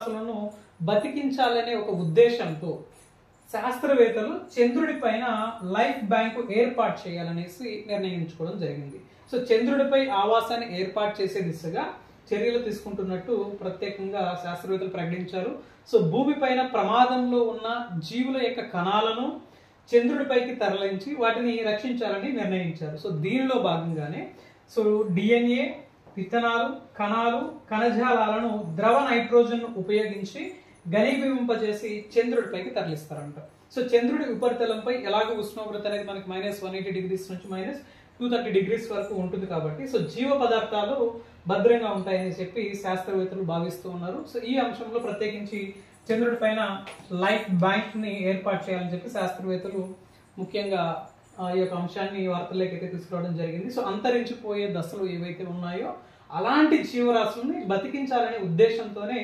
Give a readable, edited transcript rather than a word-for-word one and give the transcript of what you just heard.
జీవరాశులను బతికించాలనే ఒక ఉద్దేశంతో శాస్త్రవేత్తలు చంద్రుడి పైన లైఫ్ బ్యాంకు ఏర్పాటు చేయాలనేసి నిర్ణయించుకోవడం జరిగింది. సో చంద్రుడిపై ఆవాసాన్ని ఏర్పాటు చేసే దిశగా చర్యలు తీసుకుంటున్నట్టు ప్రత్యేకంగా శాస్త్రవేత్తలు ప్రకటించారు. సో భూమి పైన ప్రమాదంలో ఉన్న జీవుల యొక్క కణాలను చంద్రుడిపైకి తరలించి వాటిని రక్షించాలని నిర్ణయించారు. సో దీనిలో భాగంగానే సో డిఎన్ఏ, విత్తనాలు, కణాలు, కణజాలాలను ద్రవ నైట్రోజన్ ఉపయోగించి ఘనీభవింపజేసి చంద్రుడిపైకి తరలిస్తారంట. సో చంద్రుడి ఉపరితలంపై ఎలాగో ఉష్ణోగ్రత అనేది మనకి -180 డిగ్రీస్ నుంచి -230 డిగ్రీస్ వరకు ఉంటుంది కాబట్టి సో జీవ పదార్థాలు భద్రంగా ఉంటాయని చెప్పి శాస్త్రవేత్తలు భావిస్తూ ఉన్నారు. సో ఈ అంశంలో ప్రత్యేకించి చంద్రుడి పైన లైఫ్ బ్యాంక్ ని ఏర్పాటు చేయాలని చెప్పి శాస్త్రవేత్తలు ముఖ్యంగా ఈ యొక్క అంశాన్ని వార్తల్లోకి అయితే తీసుకురావడం జరిగింది. సో అంతరించిపోయే దశలు ఏవైతే ఉన్నాయో అలాంటి జీవరాశుల్ని బతికించాలనే ఉద్దేశంతోనే